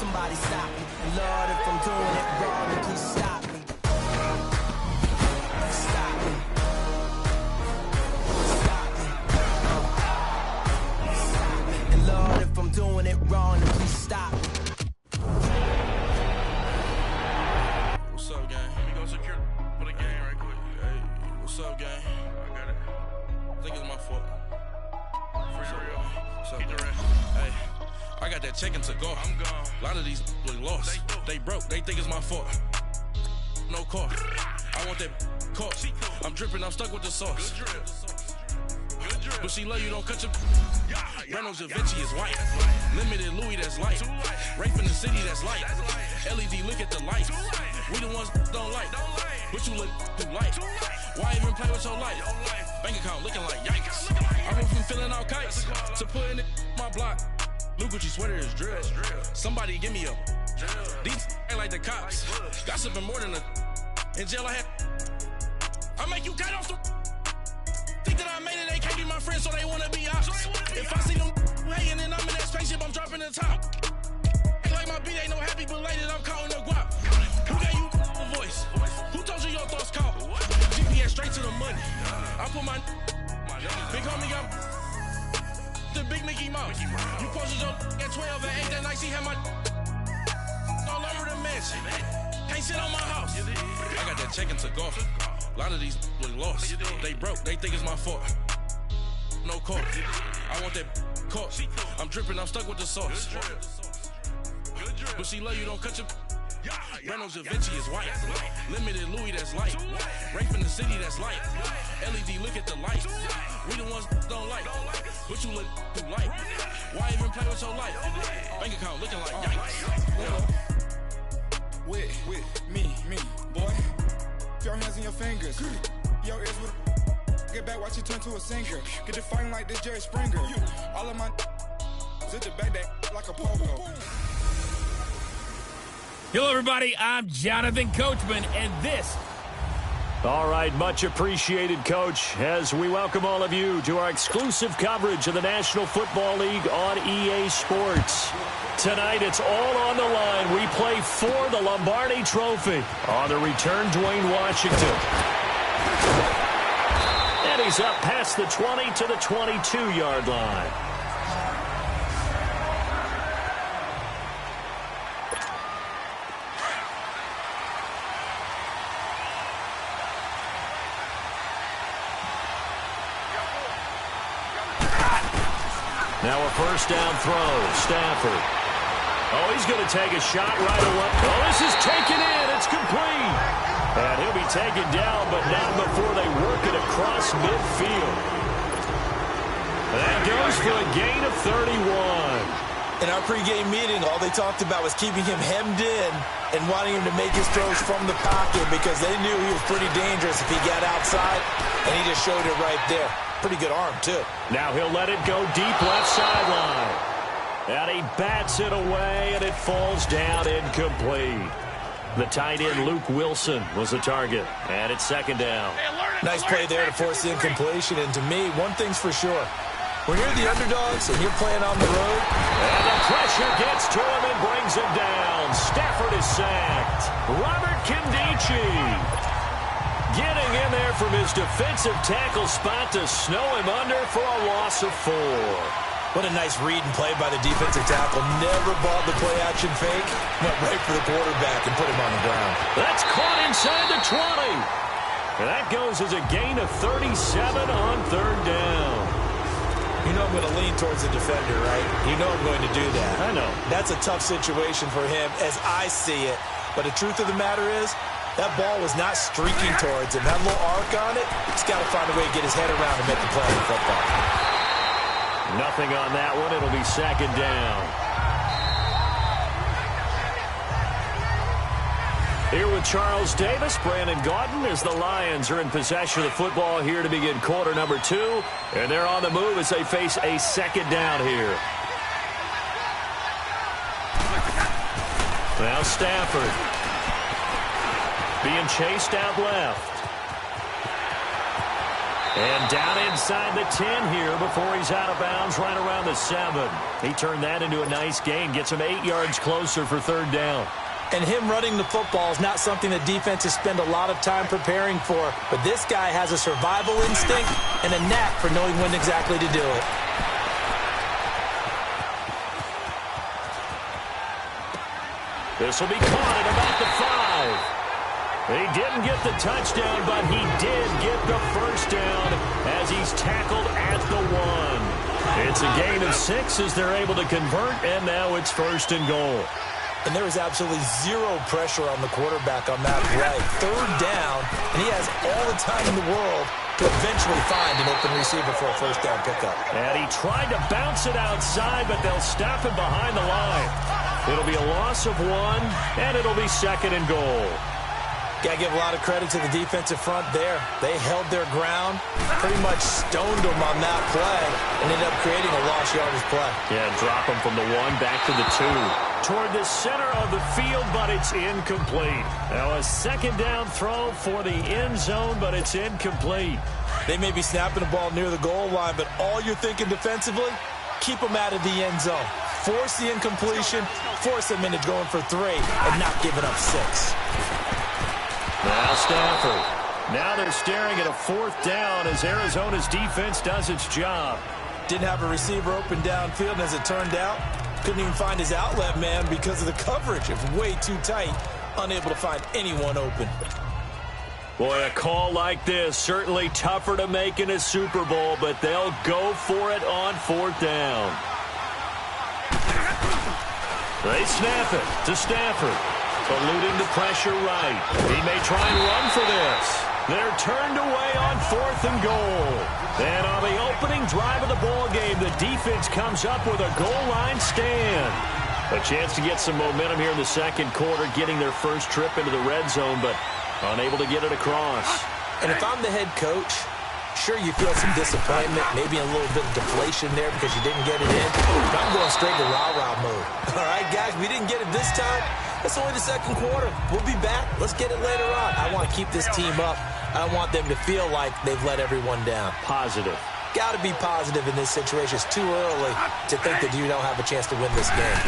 Somebody stop me. And Lord, if I'm doing it wrong, then please stop me. Stop me. Stop me. Stop me. And Lord, if I'm doing it wrong, then please stop me. What's up, gang? Let me go secure for the game right quick. Hey, what's up, gang? I got it. I think it's my fault. What's up, get the rest. Hey, I got that check-in to go. I'm gone. A lot of these look lost. They broke. They think it's my fault. No car. I want that car. I'm dripping. I'm stuck with the sauce. Good drip. But she love you. Don't cut your. Reynolds Da Vinci is white. Limited Louis, that's light. Rape in the city, that's light. LED, look at the lights. We the ones don't like. But you look too light. Why even play with your life? Bank account looking like yikes. I went from filling out kites to putting it in my block. New Gucci sweater is drill. Somebody give me a. These ain't like the cops. Gossiping more than a. In jail I had. I make you cut off the. Think that I made it, they can't be my friends, so they wanna be ops. If I see them hating and I'm in that spaceship, I'm dropping the top. Ain't like my beat ain't no happy belated, I'm counting the guap. Who gave you a voice? Who told you your thoughts count? GPS straight to the money. I put my big homie got the big Mickey Mouse. You posted your at 12 and 8 that night, she had my all over the mansion. Can't sit on my house. I got that check-in to go. A lot of these look lost. They broke. They think it's my fault. No car. I want that car. I'm dripping. I'm stuck with the sauce. But she love you. Don't cut your. Reynolds Da Vinci is white. Limited Louis, that's light. Rape in the city, that's light. LED, look at the lights. We the ones don't like. But you look too light. Why even play with your life? Bank account looking like yikes. With me, boy. Your hands in your fingers. Your ears with get back, watch you turn to a singer. Get to fighting like this Jerry Springer. All of my zip the back that like a pogo. Hello, everybody. I'm Jonathan Coachman, and this. All right, much appreciated, Coach, as we welcome all of you to our exclusive coverage of the National Football League on EA Sports. Tonight, it's all on the line. We play for the Lombardi Trophy. On the return, Dwayne Washington. And he's up past the 20 to the 22-yard line. Now a first down throw, Stafford. Oh, he's going to take a shot right away. Oh, this is taken in. It's complete. And he'll be taken down, but not before they work it across midfield. That goes for a gain of 31. In our pregame meeting, all they talked about was keeping him hemmed in and wanting him to make his throws from the pocket because they knew he was pretty dangerous if he got outside, and he just showed it right there. Pretty good arm, too. Now he'll let it go deep left sideline. And he bats it away, and it falls down incomplete. The tight end, Luke Wilson, was the target. And it's second down. Nice play there to force the incompletion. And to me, one thing's for sure. When you're the underdogs and you're playing on the road. And the pressure gets to him and brings him down. Stafford is sacked. Robert Kindici getting in there from his defensive tackle spot to snow him under for a loss of 4. What a nice read and play by the defensive tackle. Never balled the play-action fake. Went right for the quarterback and put him on the ground. That's caught inside the 20. And that goes as a gain of 37 on third down. You know I'm going to lean towards the defender, right? You know I'm going to do that. I know. That's a tough situation for him as I see it. But the truth of the matter is, that ball was not streaking towards him. That little arc on it, he's got to find a way to get his head around and make the play on the football. Nothing on that one. It'll be second down. Here with Charles Davis, Brandon Gaudin, as the Lions are in possession of the football here to begin quarter number 2. And they're on the move as they face a second down here. Now Stafford being chased out left. And down inside the 10 here before he's out of bounds right around the 7. He turned that into a nice gain, gets him 8 yards closer for third down. And him running the football is not something that defenses spend a lot of time preparing for. But this guy has a survival instinct and a knack for knowing when exactly to do it. This will be caught at about the 5. He didn't get the touchdown, but he did get the first down as he's tackled at the 1. It's a gain of 6 as they're able to convert, and now it's first and goal. And there is absolutely zero pressure on the quarterback on that play. Third down, and he has all the time in the world to eventually find an open receiver for a first down pickup. And he tried to bounce it outside, but they'll stop him behind the line. It'll be a loss of 1, and it'll be second and goal. Got to give a lot of credit to the defensive front there. They held their ground, pretty much stoned them on that play, and ended up creating a lost yardage play. Yeah, drop him from the 1 back to the 2. Toward the center of the field, but it's incomplete. Now a second down throw for the end zone, but it's incomplete. They may be snapping the ball near the goal line, but all you're thinking defensively, keep them out of the end zone. Force the incompletion, force them into going for 3, and not giving up 6. Now Stafford. Now they're staring at a fourth down as Arizona's defense does its job. Didn't have a receiver open downfield, and as it turned out, couldn't even find his outlet man because of the coverage. It was way too tight, unable to find anyone open. Boy, a call like this, certainly tougher to make in a Super Bowl, but they'll go for it on fourth down. They snap it to Stafford. Eluding the pressure right. He may try and run for this. They're turned away on fourth and goal. And on the opening drive of the ball game, the defense comes up with a goal line stand. A chance to get some momentum here in the second quarter, getting their first trip into the red zone, but unable to get it across. And if I'm the head coach, sure you feel some disappointment, maybe a little bit of deflation there because you didn't get it in. But I'm going straight to rah-rah mode. All right, guys, we didn't get it this time. It's only the second quarter. We'll be back. Let's get it later on. I want to keep this team up. I don't want them to feel like they've let everyone down. Positive. Got to be positive in this situation. It's too early to think that you don't have a chance to win this game.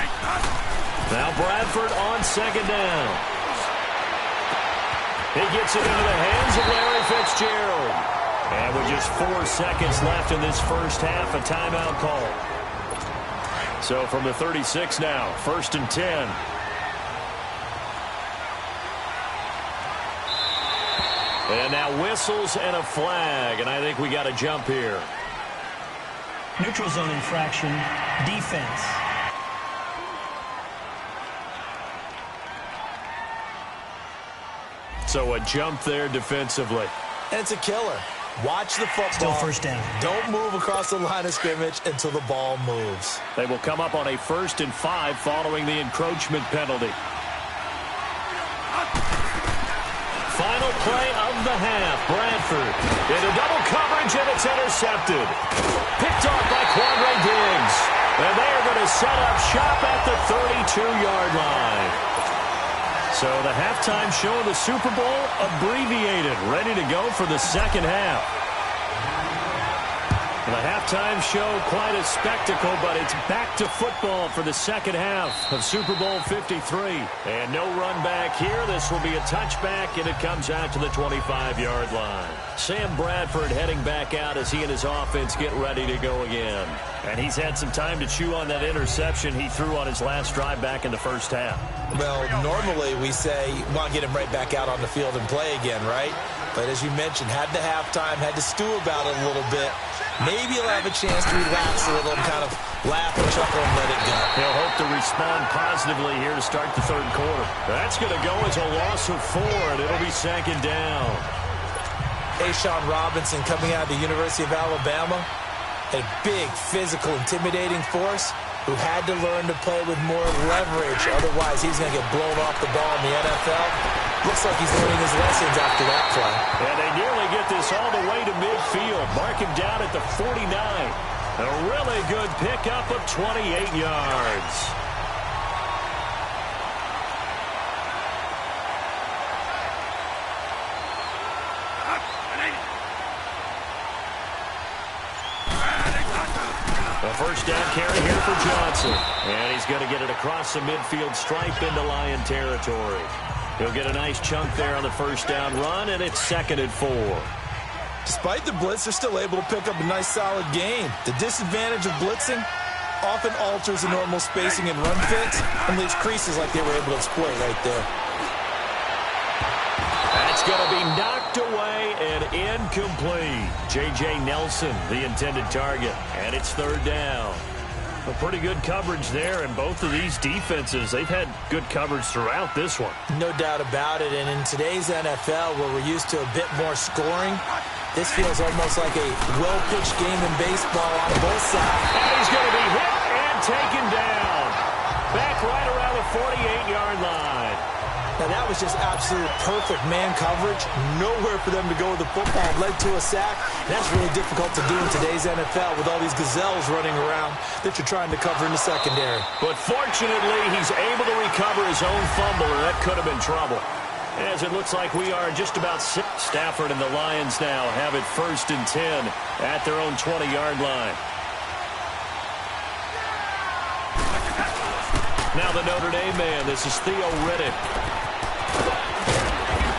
Now Bradford on second down. He gets it into the hands of Larry Fitzgerald. And with just 4 seconds left in this first half, a timeout call. So from the 36 now, first and 10. And now whistles and a flag, and I think we got a jump here. Neutral zone infraction, defense. So a jump there defensively. And it's a killer. Watch the football. Still first down. Don't move across the line of scrimmage until the ball moves. They will come up on a 1st and 5 following the encroachment penalty. Final play of the half. Bradford into double coverage, and it's intercepted. Picked off by Quandre Diggs. And they are going to set up shop at the 32-yard line. So the halftime show of the Super Bowl abbreviated, ready to go for the second half. The halftime show, quite a spectacle, but it's back to football for the second half of Super Bowl 53. And no run back here. This will be a touchback, and it comes out to the 25-yard line. Sam Bradford heading back out as he and his offense get ready to go again. And he's had some time to chew on that interception he threw on his last drive back in the first half. Well, normally we say you want to get him right back out on the field and play again, right? But as you mentioned, had the halftime, had to stew about it a little bit. Maybe he'll have a chance to relax a little and kind of laugh and chuckle and let it go. He'll hope to respond positively here to start the third quarter. That's going to go as a loss of 4, and it'll be second down. Ashawn Robinson coming out of the University of Alabama, a big, physical, intimidating force who had to learn to play with more leverage. Otherwise, he's going to get blown off the ball in the NFL. Looks like he's learning his lessons after that play. And they nearly get this all the way to midfield. Mark him down at the 49. A really good pickup of 28 yards. A first down carry here for Johnson. And he's going to get it across the midfield stripe into Lion territory. He'll get a nice chunk there on the first down run, and it's 2nd and 4. Despite the blitz, they're still able to pick up a nice, solid gain. The disadvantage of blitzing often alters the normal spacing and run fits and leaves creases like they were able to exploit right there. That's going to be knocked away and incomplete. J.J. Nelson, the intended target, and it's 3rd down. A pretty good coverage there, and both of these defenses, they've had good coverage throughout this one. No doubt about it, and in today's NFL, where we're used to a bit more scoring, this feels almost like a well-pitched game in baseball on both sides. And he's going to be hit and taken down. Back right around the 48-yard line. Now, that was just absolute perfect man coverage. Nowhere for them to go with the football. Led to a sack. And that's really difficult to do in today's NFL with all these gazelles running around that you're trying to cover in the secondary. But fortunately, he's able to recover his own fumble, or that could have been trouble. As it looks like we are just about six. Stafford and the Lions now have it 1st and 10 at their own 20-yard line. Now the Notre Dame man, this is Theo Riddick.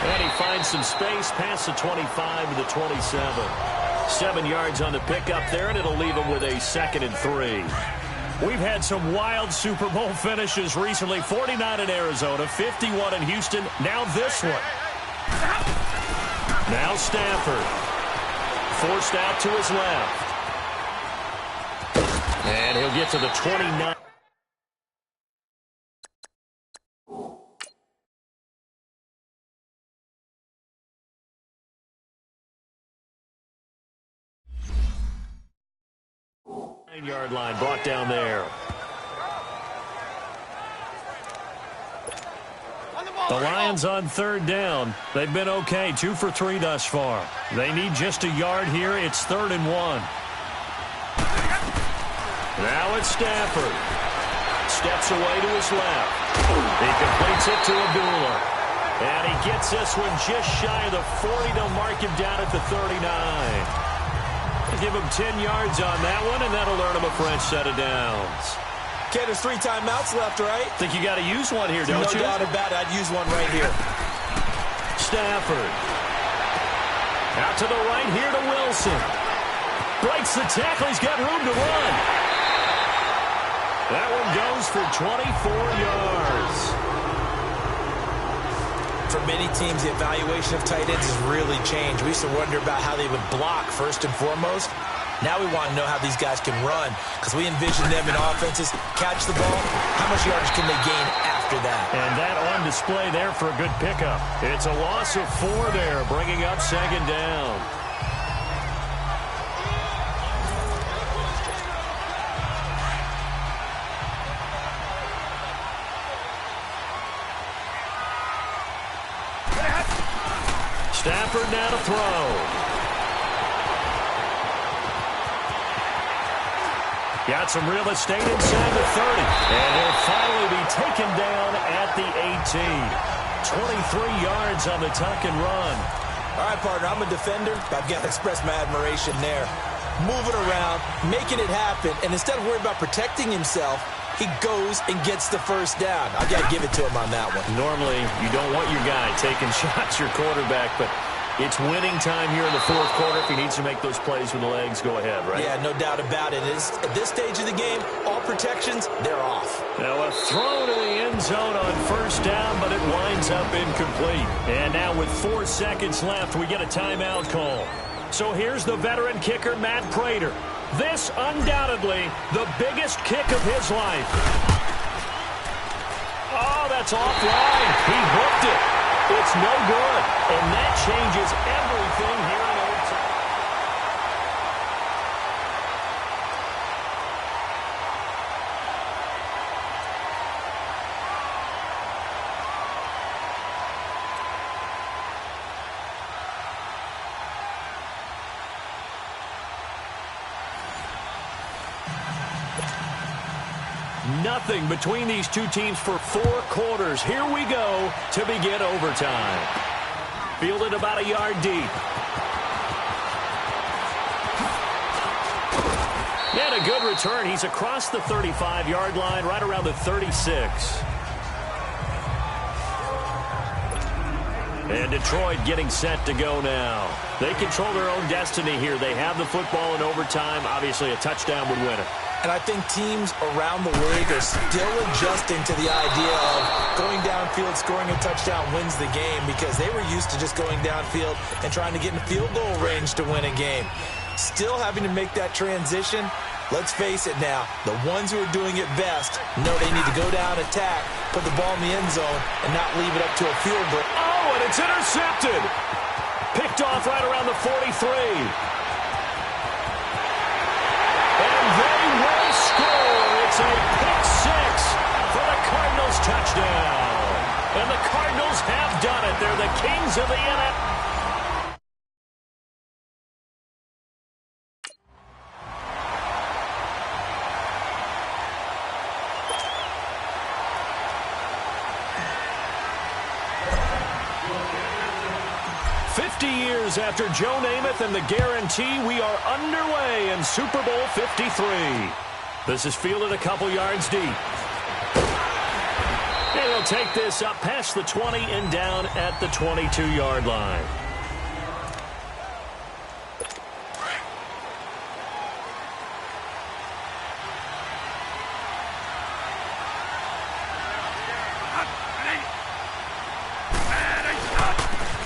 And he finds some space past the 25 to the 27. 7 yards on the pickup there, and it'll leave him with a 2nd and 3. We've had some wild Super Bowl finishes recently. 49 in Arizona, 51 in Houston, now this one. Now Stafford. Forced out to his left. And he'll get to the 29. Yard line brought down there. The Lions on 3rd down. They've been okay, 2 for 3 thus far. They need just a yard here. It's 3rd and 1. Now it's Stafford. Steps away to his left. He completes it to Abdullah. And he gets this one just shy of the 40. They'll mark him down at the 39. Give him 10 yards on that one, and that'll earn him a fresh set of downs. Okay, there's 3 timeouts left, right? Think you got to use one here, don't you? No doubt about it. I'd use one right here. Stafford. Out to the right here to Wilson. Breaks the tackle. He's got room to run. That one goes for 24 yards. For many teams, the evaluation of tight ends has really changed. We used to wonder about how they would block first and foremost. Now we want to know how these guys can run, because we envision them in offenses catch the ball. How much yardage can they gain after that? And that on display there for a good pickup. It's a loss of 4 there, bringing up 2nd down. Stafford now to throw. Got some real estate inside the 30. And he'll finally be taken down at the 18. 23 yards on the tuck and run. All right, partner, I'm a defender, but I've got to express my admiration there. Moving around, making it happen, and instead of worrying about protecting himself, he goes and gets the first down. I've got to give it to him on that one. Normally, you don't want your guy taking shots, your quarterback, but it's winning time here in the 4th quarter. If he needs to make those plays with the legs, go ahead, right? Yeah, no doubt about it. At this stage of the game, all protections, they're off. Now a throw to the end zone on 1st down, but it winds up incomplete. And now with 4 seconds left, we get a timeout call. So here's the veteran kicker, Matt Prater. This, undoubtedly, the biggest kick of his life. Oh, that's offline. He hooked it. It's no good. And that changes everything here in overtime. Nothing between these two teams for 4 quarters. Here we go to begin overtime. Fielded about a yard deep. And a good return. He's across the 35-yard line, right around the 36. And Detroit getting set to go now. They control their own destiny here. They have the football in overtime. Obviously, a touchdown would win it. And I think teams around the league are still adjusting to the idea of going downfield, scoring a touchdown wins the game, because they were used to just going downfield and trying to get in field goal range to win a game. Still having to make that transition. Let's face it now, the ones who are doing it best know they need to go down, attack, put the ball in the end zone, and not leave it up to a field goal. Oh, and it's intercepted. Picked off right around the 43. And they will score. It's a pick six for the Cardinals touchdown. And the Cardinals have done it. They're the kings of the NFL. 50 years after Joe Namath and the guarantee, we are underway in Super Bowl 53. This is fielded a couple yards deep. And he'll take this up past the 20 and down at the 22-yard line.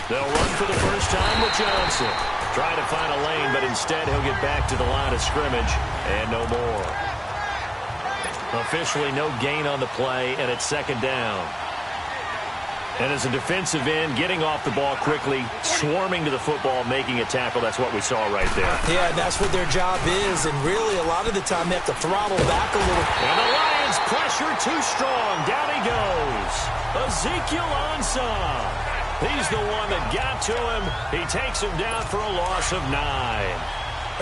They'll run for the first time with Johnson. Trying to find a lane, but instead he'll get back to the line of scrimmage and no more. Officially no gain on the play, and it's second down. And as a defensive end, getting off the ball quickly, swarming to the football, making a tackle, that's what we saw right there. Yeah, and that's what their job is, and really a lot of the time they have to throttle back a little. And the Lions pressure too strong. Down he goes. Ezekiel Ansah. He's the one that got to him. He takes him down for a loss of 9.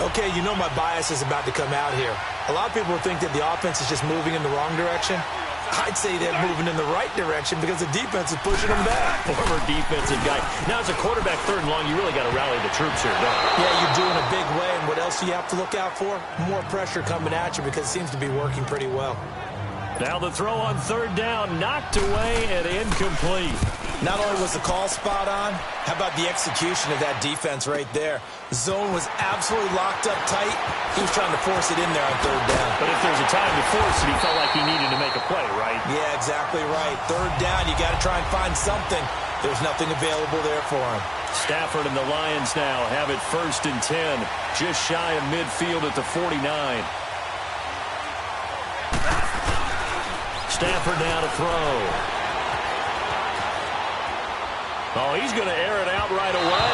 Okay, you know my bias is about to come out here. A lot of people think that the offense is just moving in the wrong direction. I'd say they're moving in the right direction because the defense is pushing them back. Former defensive guy. Now, as a quarterback, third and long, you really got to rally the troops here, don't you? Yeah, you're doing a big way, and what else do you have to look out for? More pressure coming at you because it seems to be working pretty well. Now the throw on third down, knocked away and incomplete. Not only was the call spot on, how about the execution of that defense right there? Zone was absolutely locked up tight. He was trying to force it in there on third down. But if there's a time to force it, he felt like he needed to make a play, right? Yeah, exactly right. Third down, you got to try and find something. There's nothing available there for him. Stafford and the Lions now have it 1st and 10, just shy of midfield at the 49. Stafford now to throw. Oh, he's going to air it out right away.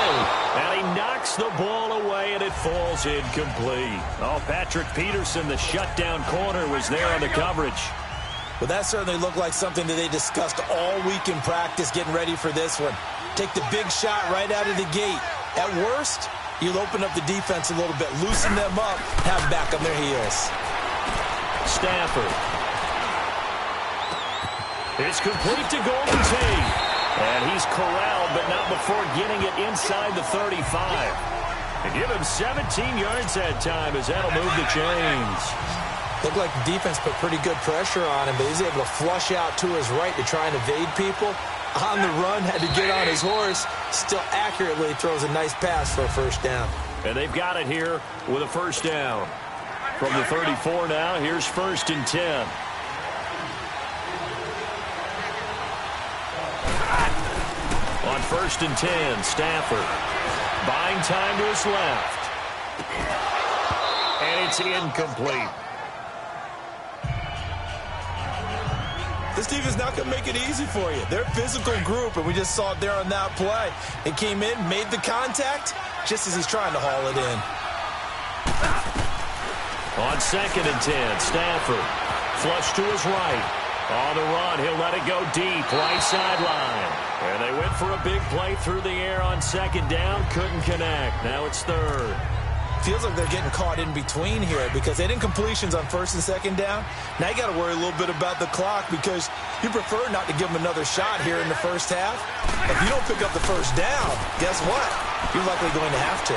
And he knocks the ball away, and it falls incomplete. Oh, Patrick Peterson, the shutdown corner, was there on the coverage. Well, that certainly looked like something that they discussed all week in practice, getting ready for this one. Take the big shot right out of the gate. At worst, you'll open up the defense a little bit, loosen them up, have them back on their heels. Stafford. It's complete to Golden Tate. And he's corralled, but not before getting it inside the 35. And give him 17 yards that time as that'll move the chains. Looked like the defense put pretty good pressure on him, but he's able to flush out to his right to try and evade people. On the run, had to get on his horse. Still accurately throws a nice pass for a first down. And they've got it here with a first down. From the 34 now, here's 1st and 10. On 1st and 10, Stafford. Buying time to his left. And it's incomplete. This team is not going to make it easy for you. They're a physical group, and we just saw it there on that play. They came in, made the contact, just as he's trying to haul it in. On 2nd and 10, Stafford. Flush to his right. On the run, he'll let it go deep, right sideline. And they went for a big play through the air on 2nd down, couldn't connect. Now it's 3rd. Feels like they're getting caught in between here because they didn't completions on 1st and 2nd down. Now you got to worry a little bit about the clock because you prefer not to give them another shot here in the first half. If you don't pick up the first down, guess what? You're likely going to have to.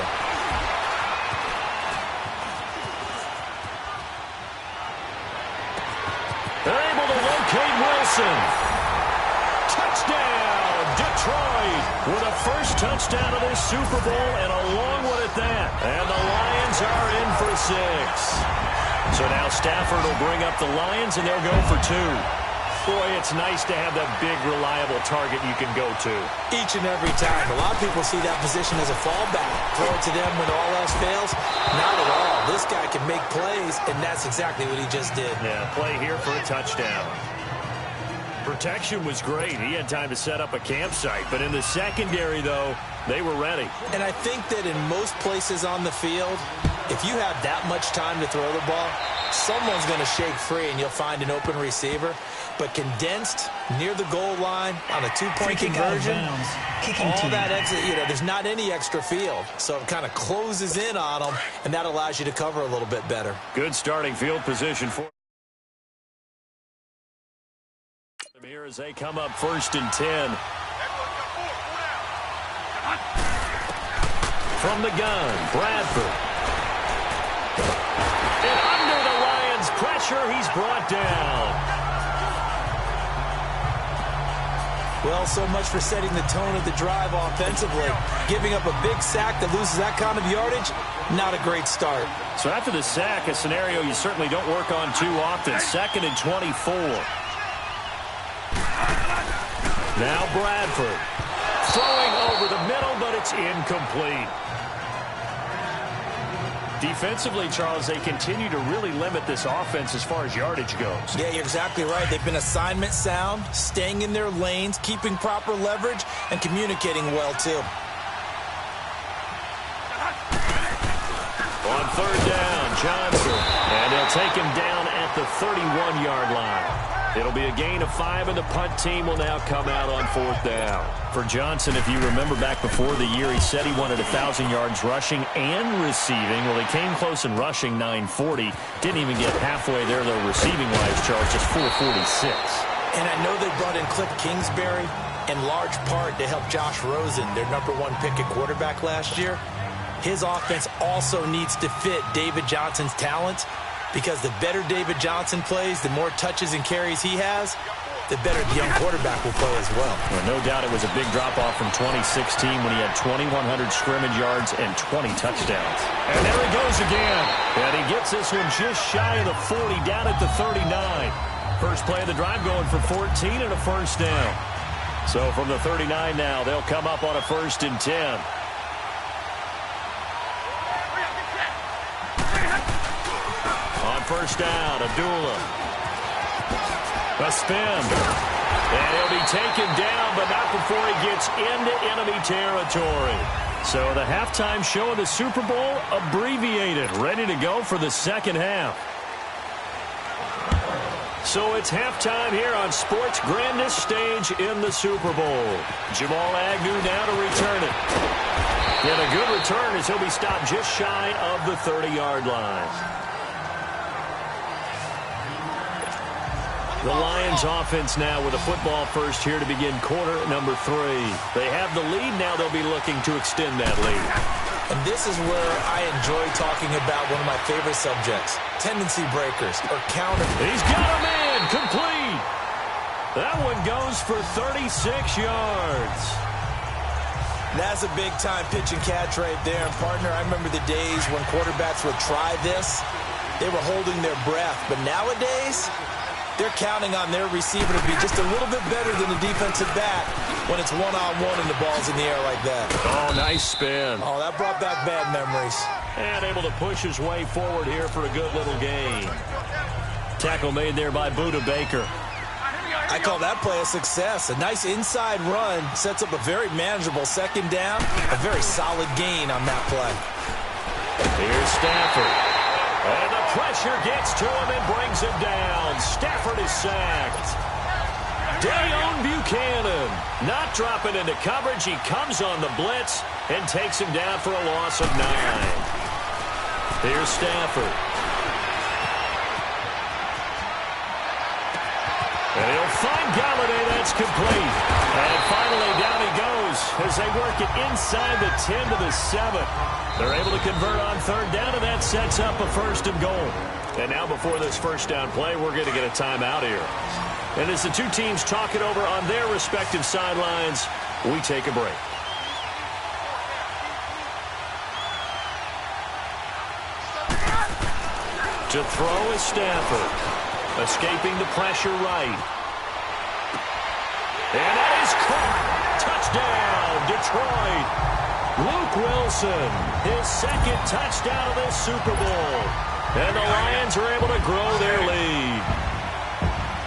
Touchdown, Detroit, with a first touchdown of this Super Bowl, and a long one at that. And the Lions are in for 6. So now Stafford will bring up the Lions, and they'll go for 2. Boy, it's nice to have that big, reliable target you can go to. Each and every time. A lot of people see that position as a fallback. Throw it to them when all else fails. Not at all. This guy can make plays, and that's exactly what he just did. Yeah, play here for a touchdown. Protection was great. He had time to set up a campsite. But in the secondary, though, they were ready. And I think that in most places on the field, if you have that much time to throw the ball, someone's going to shake free and you'll find an open receiver. But condensed near the goal line on a two-point conversion, all that exit, there's not any extra field. So it kind of closes in on them, and that allows you to cover a little bit better. Good starting field position for here as they come up 1st and 10. From the gun, Bradford. And under the Lions' pressure, he's brought down. Well, so much for setting the tone of the drive offensively. Giving up a big sack that loses that kind of yardage, not a great start. So after the sack, a scenario you certainly don't work on too often. 2nd and 24. Now Bradford. Throwing over the middle, but it's incomplete. Defensively, Charles, they continue to really limit this offense as far as yardage goes. Yeah, you're exactly right. They've been assignment sound, staying in their lanes, keeping proper leverage, and communicating well, too. On 3rd down, Johnson. And they'll take him down at the 31-yard line. It'll be a gain of 5, and the punt team will now come out on 4th down. For Johnson, if you remember back before the year, he said he wanted 1,000 yards rushing and receiving. Well, he came close in rushing, 940. Didn't even get halfway there, though, receiving-wise, Charles, just 446. And I know they brought in Cliff Kingsbury in large part to help Josh Rosen, their #1 pick at quarterback last year. His offense also needs to fit David Johnson's talent, because the better David Johnson plays, the more touches and carries he has, the better the young quarterback will play as well. No doubt it was a big drop-off from 2016 when he had 2,100 scrimmage yards and 20 touchdowns. And there he goes again. And he gets this one just shy of the 40, down at the 39. First play of the drive going for 14 and a first down. So from the 39 now, they'll come up on a 1st and 10. On 1st down, Abdullah. A spin. And he'll be taken down, but not before he gets into enemy territory. So the halftime show of the Super Bowl abbreviated, ready to go for the second half. So it's halftime here on sports' grandest stage in the Super Bowl. Jamal Agnew now to return it. And a good return as he'll be stopped just shy of the 30-yard line. The Lions offense now with a football first here to begin quarter number 3. They have the lead. Now they'll be looking to extend that lead. And this is where I enjoy talking about one of my favorite subjects, tendency breakers or counter. He's got a man complete. That one goes for 36 yards. That's a big-time pitch and catch right there. And, partner, I remember the days when quarterbacks would try this. They were holding their breath. But nowadays, they're counting on their receiver to be just a little bit better than the defensive back when it's one-on-one and the ball's in the air like that. Oh, nice spin. Oh, that brought back bad memories. And able to push his way forward here for a good little gain. Tackle made there by Budda Baker. I call that play a success. A nice inside run sets up a very manageable second down. A very solid gain on that play. Here's Stafford. And the pressure gets to him and brings him down. Stafford is sacked. Dayon Buchanan not dropping into coverage. He comes on the blitz and takes him down for a loss of 9. Here's Stafford. And he'll find Galladay. That's complete. And finally down he goes as they work it inside the 10 to the 7. They're able to convert on 3rd down, and that sets up a 1st and goal. And now before this first down play, we're going to get a timeout here. And as the two teams talk it over on their respective sidelines, we take a break. To throw is Stafford. Escaping the pressure right. And that is caught. Touchdown, Detroit. Luke Wilson, his second touchdown of this Super Bowl. And the Lions are able to grow their lead.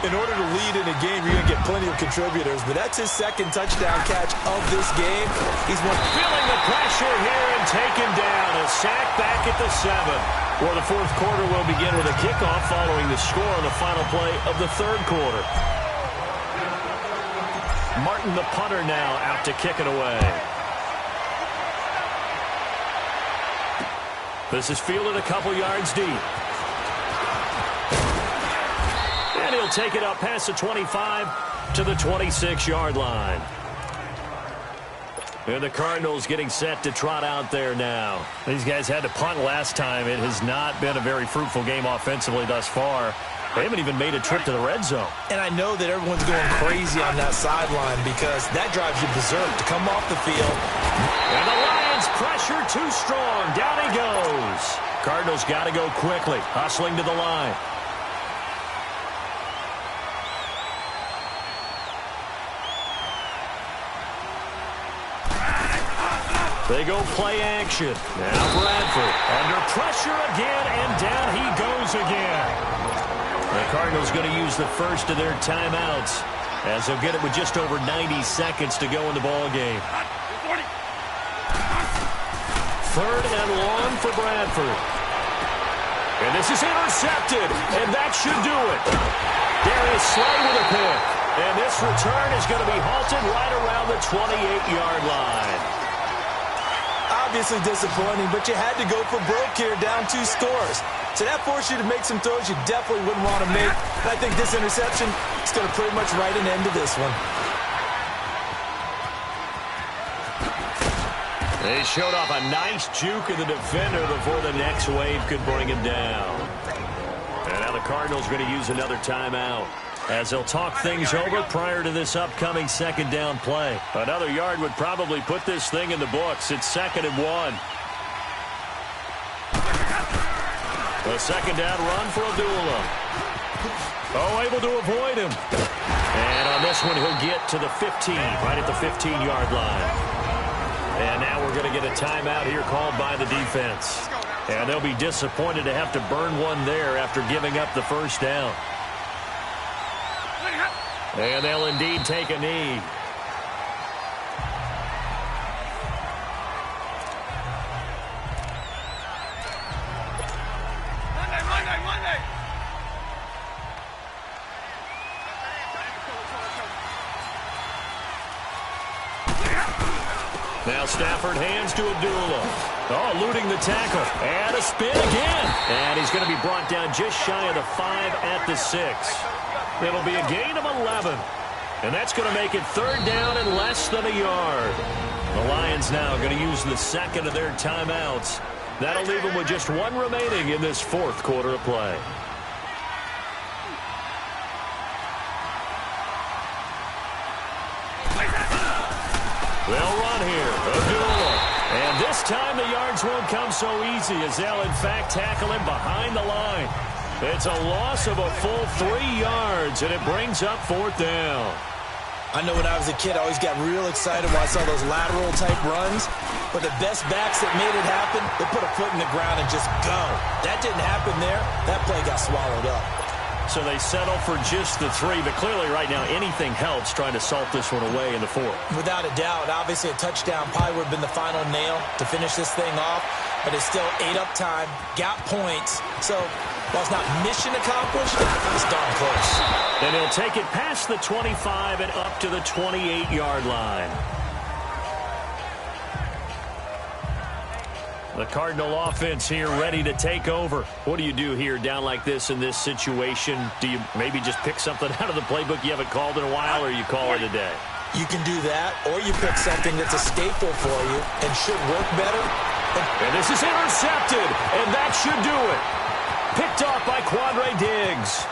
In order to lead in a game, you're going to get plenty of contributors, but that's his second touchdown catch of this game. He's feeling the pressure here and taken down. A sack back at the 7. Well, the fourth quarter will begin with a kickoff following the score on the final play of the third quarter. Martin, the punter, now out to kick it away. This is fielded a couple yards deep. And he'll take it up past the 25 to the 26-yard line. And the Cardinals getting set to trot out there now. These guys had to punt last time. It has not been a very fruitful game offensively thus far. They haven't even made a trip to the red zone. And I know that everyone's going crazy on that sideline because that drives you berserk to come off the field. And the Lions pressure too strong. Down he goes. Cardinals got to go quickly. Hustling to the line. They go play action. Now Bradford under pressure again, and down he goes again. The Cardinals going to use the first of their timeouts as they'll get it with just over 90 seconds to go in the ball game. Third and long for Bradford. And this is intercepted, and that should do it. Darius Slay with a pick. And this return is going to be halted right around the 28-yard line. Obviously disappointing, but you had to go for broke here, down 2 scores. So that forced you to make some throws you definitely wouldn't want to make. And I think this interception is going to pretty much write an end to this one. They showed off a nice juke of the defender before the next wave could bring him down. And now the Cardinals are going to use another timeout as they'll talk things over prior to this upcoming second down play. Another yard would probably put this thing in the books. It's 2nd and 1. A second down run for Abdullah. Oh, able to avoid him. And on this one, he'll get to the 15, right at the 15-yard line. And now we're going to get a timeout here called by the defense. And they'll be disappointed to have to burn one there after giving up the first down. And they'll indeed take a knee. Monday. Now Stafford hands to Abdullah. Oh, eluding the tackle. And a spin again. And he's going to be brought down just shy of the 5 at the 6. It'll be a gain of 11. And that's going to make it 3rd down and less than a yard. The Lions now going to use the second of their timeouts. That'll leave them with just 1 remaining in this 4th quarter of play. They'll run here. Abdullah. And this time the yards won't come so easy as they'll in fact tackle him behind the line. It's a loss of a full 3 yards, and it brings up 4th down. I know when I was a kid, I always got real excited when I saw those lateral-type runs. But the best backs that made it happen, they put a foot in the ground and just go. That didn't happen there. That play got swallowed up. So they settle for just the 3, but clearly right now anything helps trying to salt this one away in the 4th. Without a doubt, obviously a touchdown probably would have been the final nail to finish this thing off. But it's still ate up time, got points. So while it's not mission accomplished, it's darn close. And he'll take it past the 25 and up to the 28-yard line. The Cardinal offense here ready to take over. What do you do here down like this in this situation? Do you maybe just pick something out of the playbook you haven't called in a while, or you call it a day? You can do that, or you pick something that's a staple for you and should work better. And this is intercepted, and that should do it. Picked off by Quandre Diggs.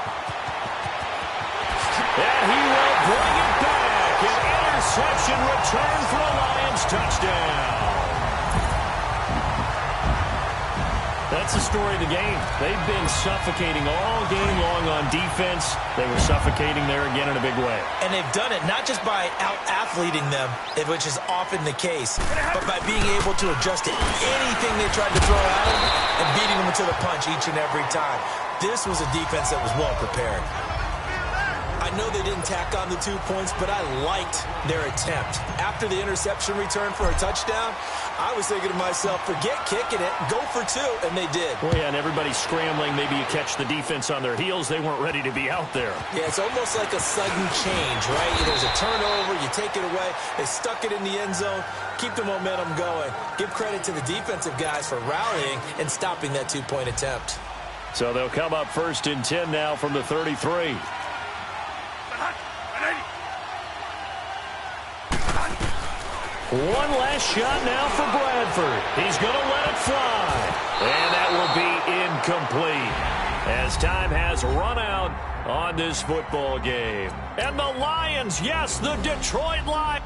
And he will bring it back. An interception return for a Lions touchdown. That's the story of the game. They've been suffocating all game long on defense. They were suffocating there again in a big way. And they've done it not just by out-athleting them, which is often the case, but by being able to adjust to anything they tried to throw at them and beating them to the punch each and every time. This was a defense that was well prepared. I know they didn't tack on the 2 points, but I liked their attempt. After the interception return for a touchdown, I was thinking to myself, forget kicking it, go for 2, and they did. Well, yeah, and everybody's scrambling. Maybe you catch the defense on their heels. They weren't ready to be out there. Yeah, it's almost like a sudden change, right? There's a turnover, you take it away, they stuck it in the end zone, keep the momentum going. Give credit to the defensive guys for rallying and stopping that 2-point attempt. So they'll come up 1st and 10 now from the 33. One last shot now for Bradford. He's going to let it fly. And that will be incomplete as time has run out on this football game. And the Lions, yes, the Detroit Lions.